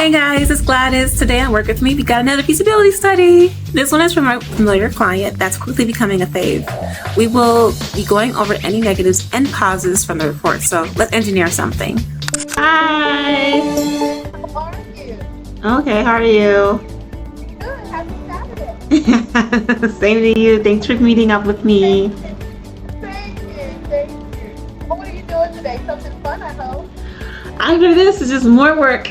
Hey guys, it's Gladys. Today on Work With Me, we got another feasibility study. This one is from a familiar client that's quickly becoming a fave. We will be going over any negatives and positives from the report, so let's engineer something. Hi! How are you? Okay, how are you? Good. Happy Saturday. Same to you. Thanks for meeting up with me. Thank you. What are you doing today? Something fun, I hope. After this is just more work.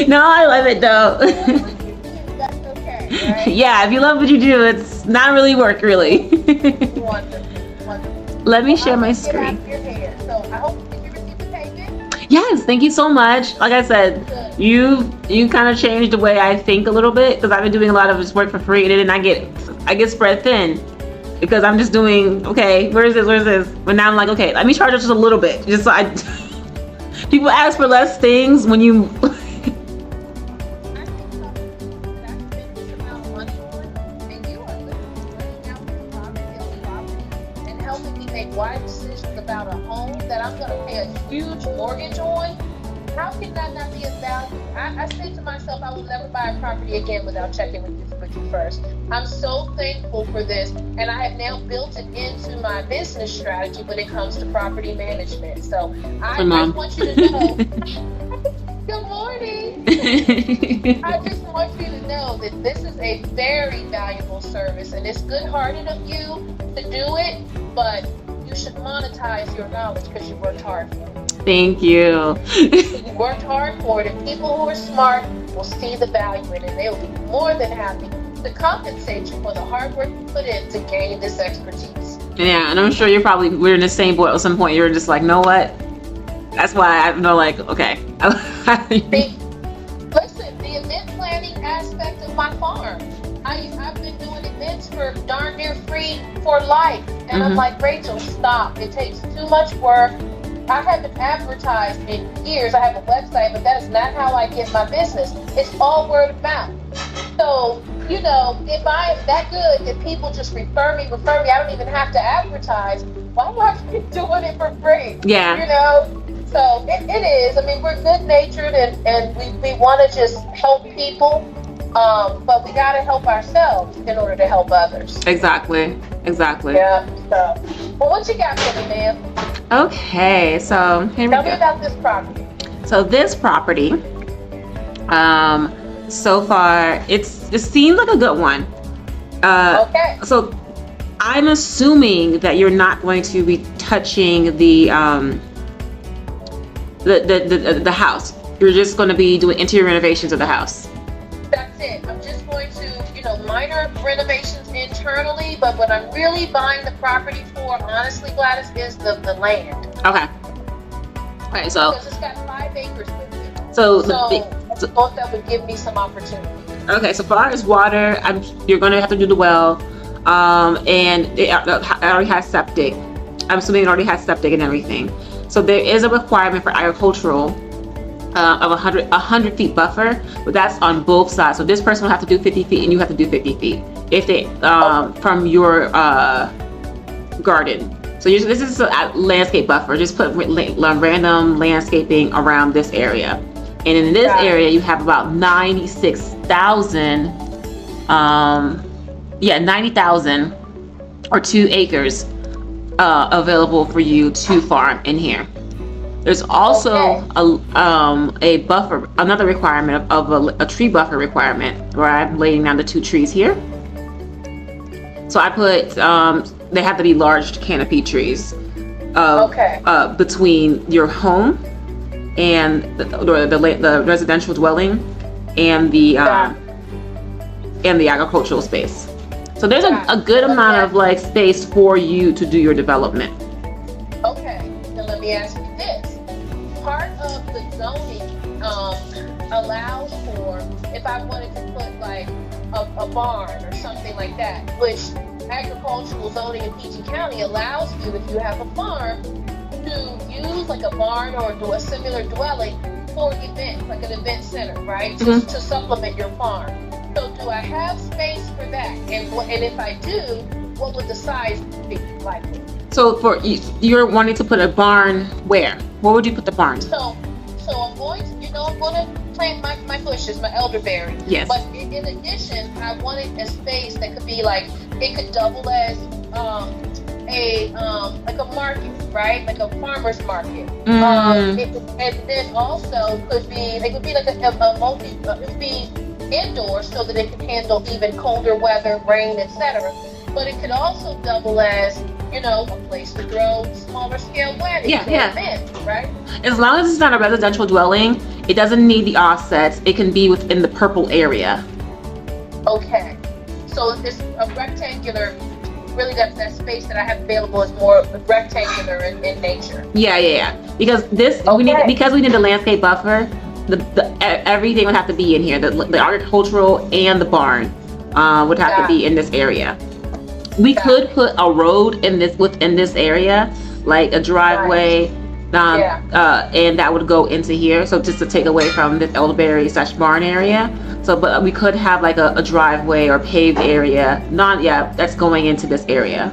No, I love it though. That's okay, right? Yeah, if you love what you do, it's not really work, really. Wonderful. Let me share my Get out screen. of your hair. So I hope did you receive the payment? Yes, thank you so much. Like I said, Good. you kind of changed the way I think a little bit, because I've been doing a lot of this work for free, and then I get spread thin because I'm just doing, okay, where's this? But now I'm like, okay, let me charge just a little bit, just so I. People ask for less things when you. Helping me make wise decisions about a home that I'm going to pay a huge mortgage on. How can that not be of value? I said to myself, I will never buy a property again without checking with you first. I'm so thankful for this, and I have now built it into my business strategy when it comes to property management. So I want you to know. Good morning. I just want you to know that this is a very valuable service, and it's good-hearted of you to do it, but you should monetize your knowledge because you worked hard for it. Thank you. You worked hard for it, and people who are smart will see the value in it, and they will be more than happy to compensate you for the hard work you put in to gain this expertise. Yeah, and I'm sure we're in the same boat at some point. You're just like, know what? That's why I know, like, okay. Listen, the event planning aspect of my farm. I've been doing events for darn near free for life. And I'm like, Rachel, stop. It takes too much work. I haven't advertised in years. I have a website, but that is not how I get my business. It's all word of mouth. So, you know, if I am that good that people just refer me, I don't even have to advertise. Why would I be doing it for free? Yeah. You know? So it is. I mean, we're good-natured and we want to just help people, but we got to help ourselves in order to help others. Exactly. Yeah. So, well, what you got for me, ma'am? Okay, so here we Tell go. me about this property. So this property, so far it seems like a good one. Okay. So I'm assuming that you're not going to be touching the house. You're just going to be doing interior renovations of the house. That's it. I'm just going to, minor renovations internally, but what I'm really buying the property for, honestly, Gladys, is the land. Okay, so Because it's got 5 acres with it. So I thought that would give me some opportunity. okay, so far as water, you're going to have to do the well, and it already has septic. I'm assuming it already has septic and everything. So there is a requirement for agricultural of 100 feet buffer, but that's on both sides. So this person will have to do 50 feet and you have to do 50 feet if they from your garden. So this is a landscape buffer. Just put random landscaping around this area. And in this area, you have about 96,000, 90,000 or 2 acres available for you to farm in here. There's also a buffer, another requirement of a tree buffer requirement, where I'm laying down the 2 trees here. So I put, they have to be large canopy trees between your home and the residential dwelling and the agricultural space. So there's a good amount of like space for you to do your development. Okay, now let me ask you this. Part of the zoning allows for, if I wanted to put like a barn or something like that, which agricultural zoning in PG County allows you, if you have a farm, to use like a barn or do a similar dwelling for events, like an event center, right? To supplement your farm. So do I have space for that? And if I do, what would the size be likely? So you're wanting to put a barn where? Where would you put the barn? So I'm going to, I'm going to plant my bushes, my elderberry. Yes. But in addition, I wanted a space that could be like, it could double as like a market, right? Like a farmer's market. And then also it could be like a multi, it could be indoors so that it can handle even colder weather, rain, etc. But it could also double as, a place to grow smaller scale weddings or events, right? As long as it's not a residential dwelling, it doesn't need the offsets. It can be within the purple area. Okay. So it's a rectangular, really that space that I have available is more rectangular in nature. Yeah. Because we need the landscape buffer. Everything would have to be in here. The agricultural and the barn would have to be in this area. We could put a road within this area, like a driveway, and that would go into here. So just to take away from this elderberry / barn area. So, but we could have like a driveway or paved area. That's going into this area.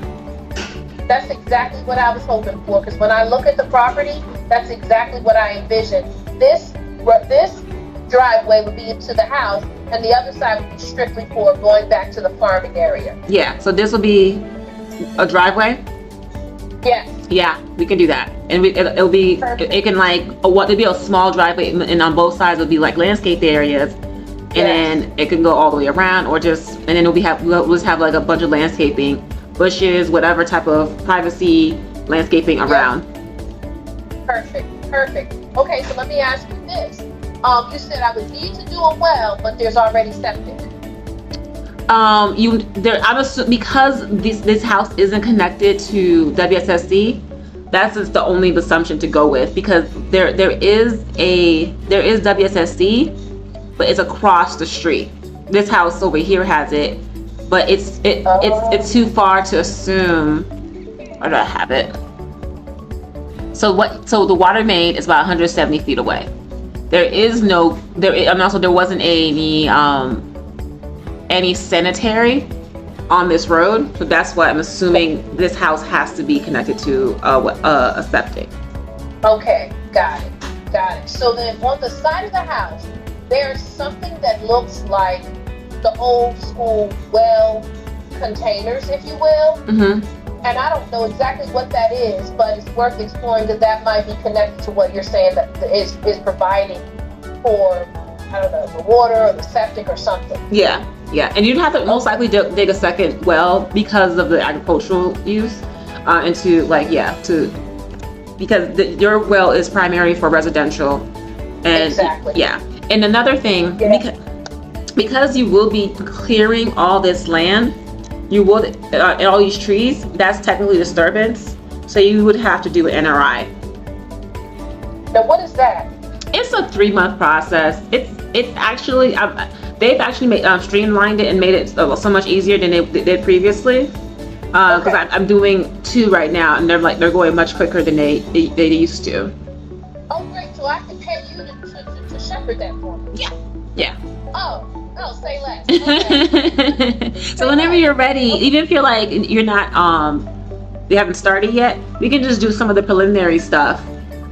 That's exactly what I was hoping for. Because when I look at the property, that's exactly what I envisioned. This driveway would be into the house, and the other side would be strictly for going back to the farming area. Yeah, so this will be a driveway? Yes. Yeah, we can do that. And it'll be, it can like, it'll be a small driveway, and on both sides it'll be like landscape areas, and then it can go all the way around, or just, and then we'll just have like a bunch of landscaping, bushes, whatever type of privacy landscaping around. Perfect. Okay, so let me ask you this. You said I would need to do a well, but there's already septic. I'm assuming because this house isn't connected to WSSC, that's just the only assumption to go with, because there is WSSC, but it's across the street. This house over here has it, but it's too far to assume. Where do I have it? So the water main is about 170 feet away. There wasn't any sanitary on this road, so that's why I'm assuming this house has to be connected to a septic. Okay, got it. So then on the side of the house, there's something that looks like the old school well containers, if you will. Mm-hmm. And I don't know exactly what that is, but it's worth exploring, because that might be connected to what you're saying that is providing for, I don't know, the water or the septic or something. Yeah. And you'd have to most likely dig a second well because of the agricultural use, because your well is primary for residential. And exactly. Yeah. And another thing, because you will be clearing all this land, you would, and all these trees, that's technically disturbance. So you would have to do an NRI. Now what is that? It's a 3-month process. It's actually, they've actually streamlined it and made it so much easier than they did previously. Because I'm doing 2 right now, and they're going much quicker than they used to. Oh great, so I can pay you to shepherd that for me? Yeah. Oh, say less. Okay. So whenever you're ready, even if you're like, you're not, you haven't started yet, we can just do some of the preliminary stuff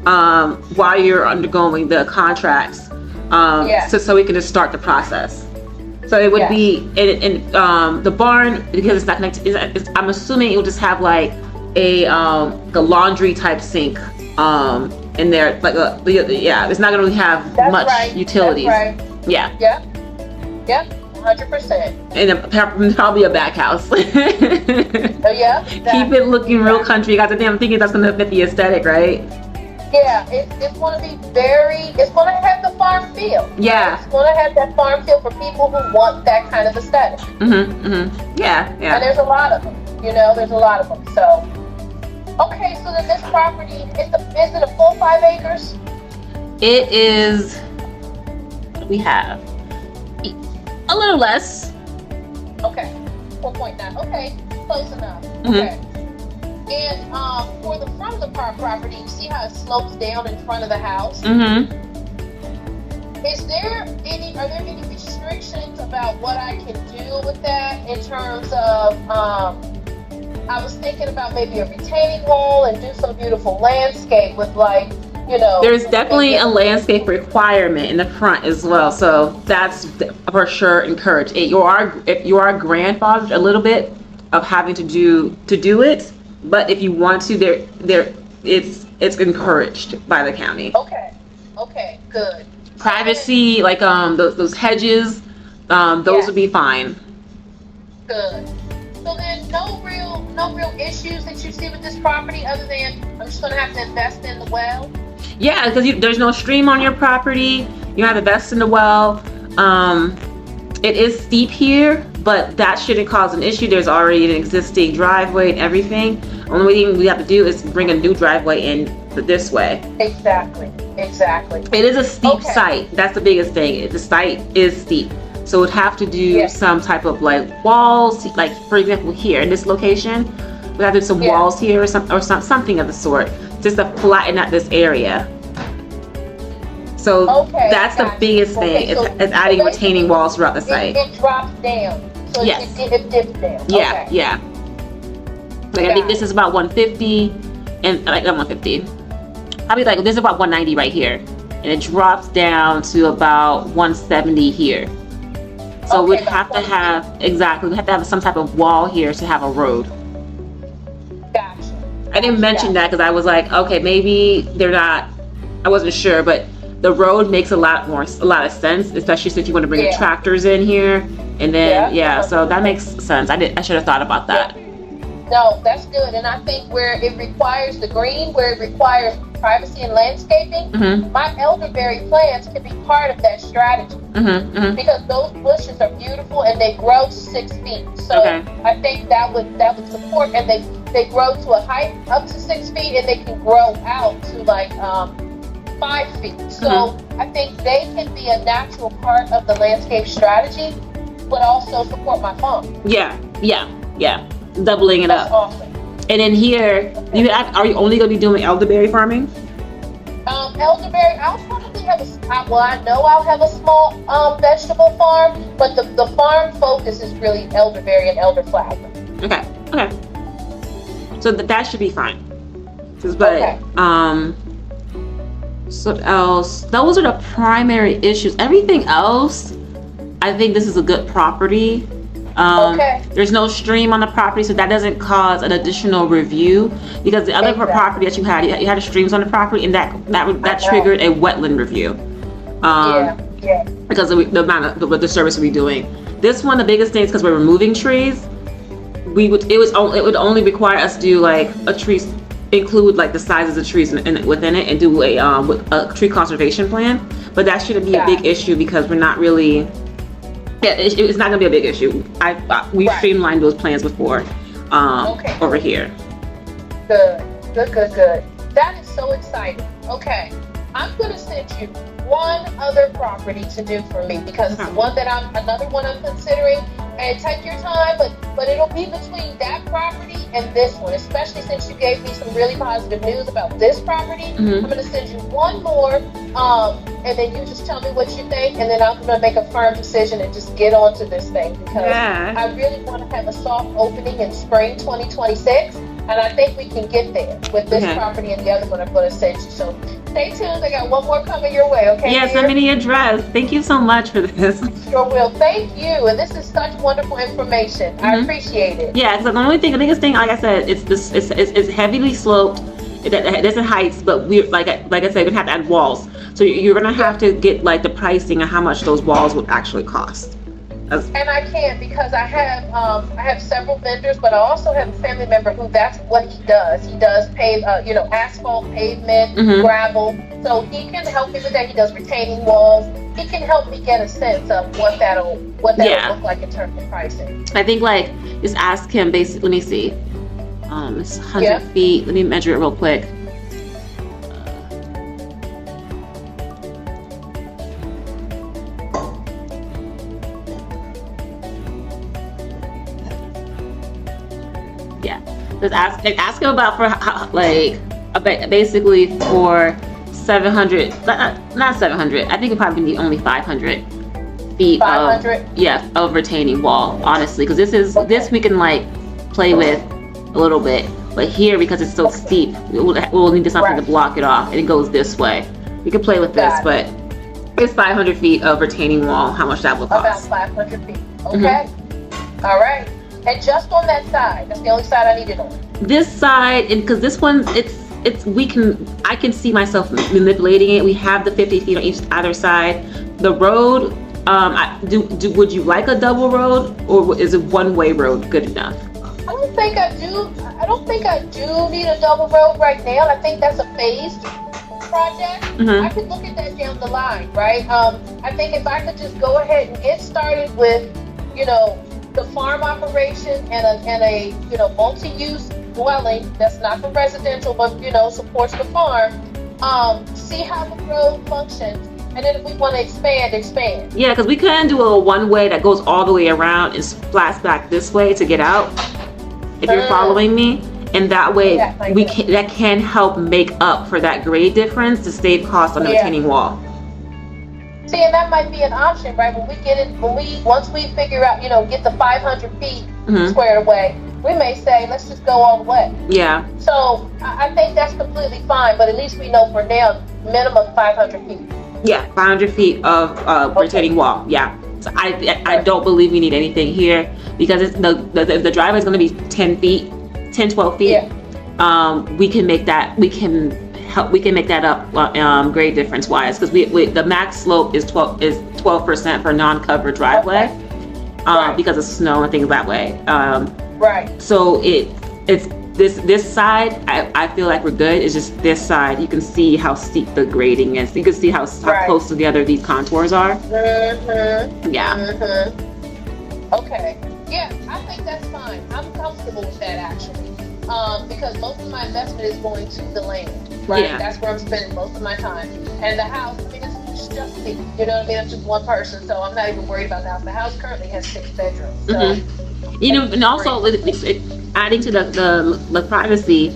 while you're undergoing the contracts, so we can just start the process. So it would be in the barn, because it's not connected. I'm assuming it will just have like a laundry type sink in there, like it's not gonna really have much utilities. That's right. Yep, 100%. And probably a back house. Oh yeah. Keep it looking real country. I'm thinking that's gonna fit the aesthetic, right? Yeah, it's gonna be it's gonna have the farm feel. Yeah. It's gonna have that farm feel for people who want that kind of aesthetic. Yeah. And there's a lot of them. So, okay, so then this property, is it a full 5 acres? It is. We have a little less. Okay, 4.9. Okay, close enough. Okay. And for the front of the property, you see how it slopes down in front of the house? Are there any restrictions about what I can do with that in terms of, I was thinking about maybe a retaining wall and do some beautiful landscape with like you know. There's definitely a landscape requirement in the front as well, so that's for sure encouraged. If you are grandfathered a little bit of having to do it, but if you want to, it's encouraged by the county. Okay, good. Privacy, like those hedges, those would be fine. Good. So there's no real issues that you see with this property other than I'm just gonna have to invest in the well. Yeah, because there's no stream on your property. You have to invest in the well. It is steep here, but that shouldn't cause an issue. There's already an existing driveway and everything. Only thing we have to do is bring a new driveway in this way. Exactly. It is a steep site. That's the biggest thing. The site is steep. So we'd have to do some type of like walls, like for example here in this location, we have to do some walls here or something of the sort, just to flatten out this area. So that's the biggest thing. It's adding retaining walls throughout the site. It drops down. So it dips down. Yeah. Like I think this is about 150 and like 150. Probably like this is about 190 right here. And it drops down to about 170 here. So we'd have to have some type of wall here to have a road. Gotcha. I didn't mention that because I was like, okay, maybe they're not, I wasn't sure, but the road makes a lot of sense, especially since you want to bring your tractors in here. And then, so that makes sense. I should have thought about that. No, that's good. And I think where it requires the green, where it requires privacy and landscaping, my elderberry plants can be part of that strategy. Because those bushes are beautiful and they grow to 6 feet. So I think that would support, and they grow to a height up to 6 feet, and they can grow out to like 5 feet. So I think they can be a natural part of the landscape strategy, but also support my farm. Yeah. Doubling it up. Awesome. And then here, are you only going to be doing elderberry farming? Elderberry, I'll probably have I know I'll have a small vegetable farm, but the farm focus is really elderberry and elderflower. Okay. So that should be fine. So what else? Those are the primary issues. Everything else, I think this is a good property. There's no stream on the property, so that doesn't cause an additional review, because the other property that you had streams on the property, and that triggered a wetland review. Because of the amount of the service we're doing. This one, the biggest thing is because we're removing trees. It would only require us to do like a tree, include like the sizes of trees within it, and do a tree conservation plan. But that shouldn't be a big issue because we're not really. It's not gonna be a big issue. We've streamlined those plans before over here. Good. That is so exciting. Okay, I'm gonna send you one other property to do for me, because it's another one I'm considering. And take your time, but it'll be between that property and this one, especially since you gave me some really positive news about this property. I'm gonna send you one more, and then you just tell me what you think, and then I'm gonna make a firm decision and just get onto this thing, because I really want to have a soft opening in spring 2026, and I think we can get there with this property and the other one I'm gonna send you. So stay tuned. I got one more coming your way. Okay? Yeah, send me the address. Thank you so much for this. Sure will. Thank you. And this is such wonderful information. I appreciate it. Yeah, because the biggest thing, like I said, it's heavily sloped. It doesn't heights, but we like I said, we're gonna have to add walls. So you're gonna have to get like the pricing and how much those walls would actually cost. And I can't, because I have several vendors, but I also have a family member who that's what he does. He does asphalt, pavement, gravel. So he can help me with that. He does retaining walls. He can help me get a sense of what that'll look like in terms of pricing. I think like just ask him basically. Let me see. It's 100 feet. Let me measure it real quick. Just ask him about basically for 700, not 700. I think it probably need only 500 feet of retaining wall, honestly, because this we can like play with a little bit. But here, because it's so steep, we'll need something to block it off, and it goes this way. We could play with this, but it's 500 feet of retaining wall. How much that will cost? About 500 feet. Okay. All right. And just on that side, that's the only side I need it on. This side, and because this one, I can see myself manipulating it. We have the 50 feet on either side. The road, would you like a double road, or is a one-way road good enough? I don't think I do need a double road right now. I think that's a phased project. I could look at that down the line, right? I think if I could just go ahead and get started with, the farm operation and a multi-use dwelling that's not for residential, but supports the farm. See how the road functions, and then if we want to expand. Yeah, because we couldn't do a one-way that goes all the way around and splats back this way to get out. If you're following me, and that way that can help make up for that grade difference to save costs on the retaining wall. See, and that might be an option, right? Once we figure out, get the 500 feet squared away, we may say, let's just go all the way. Yeah. So I think that's completely fine, but at least we know for now, minimum 500 feet. Yeah, 500 feet of retaining wall. Yeah. So I don't believe we need anything here because it's the driveway is going to be 10 feet, 12 feet. Yeah. We can make that. We can make that up grade difference wise because the max slope is 12% for non-covered driveway because of snow and things that way. Right. So it's this side. I feel like we're good. It's just this side. You can see how steep the grading is. You can see how close together these contours are. Yeah. Okay. Yeah, I think that's fine. I'm comfortable with that actually. Because most of my investment is going to the land, right? Yeah. That's where I'm spending most of my time. And the house, it's just me. You know what I mean? I'm just one person, so I'm not even worried about the house. The house currently has 6 bedrooms. So and also adding to the privacy.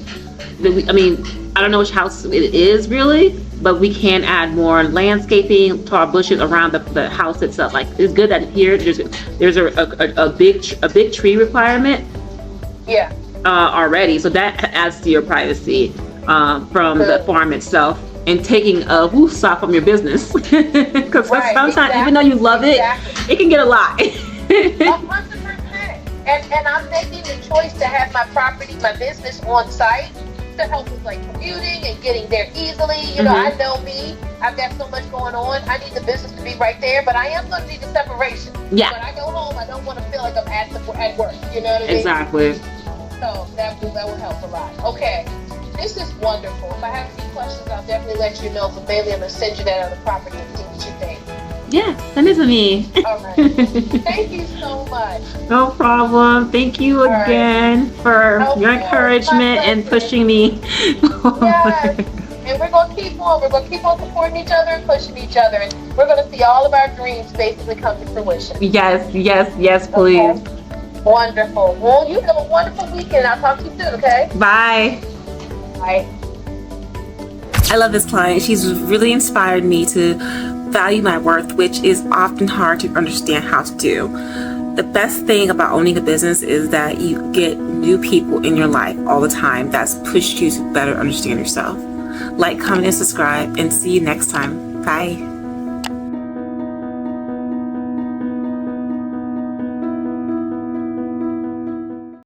I don't know which house it is really, but we can add more landscaping, tall bushes around the house itself. Like it's good that here there's a big tree requirement. Yeah. Already, so that adds to your privacy from the farm itself and taking a woosah from your business because sometimes even though you love it can get a lot. 100%. And I'm making the choice to have my business on site to help with like commuting and getting there easily. I know me, I've got so much going on. I need the business to be right there, but I am going to need the separation. Yeah. When I go home, I don't want to feel like I'm at work. You know what I mean? Exactly. So that will help a lot. Okay, this is wonderful. If I have any questions, I'll definitely let you know. But mainly, I'm gonna send you that other property and see what you think. Yeah, send it to me. All right. Thank you so much. No problem. Thank you again for your encouragement and pushing me. Yes. And we're gonna keep on. We're gonna keep on supporting each other and pushing each other, and we're gonna see all of our dreams basically come to fruition. Yes, please. Okay. Wonderful. Well, you have a wonderful weekend. I'll talk to you soon, okay? Bye. Bye. I love this client. She's really inspired me to value my worth, which is often hard to understand how to do. The best thing about owning a business is that you get new people in your life all the time that's pushed you to better understand yourself. Like, comment, and subscribe, and see you next time. Bye.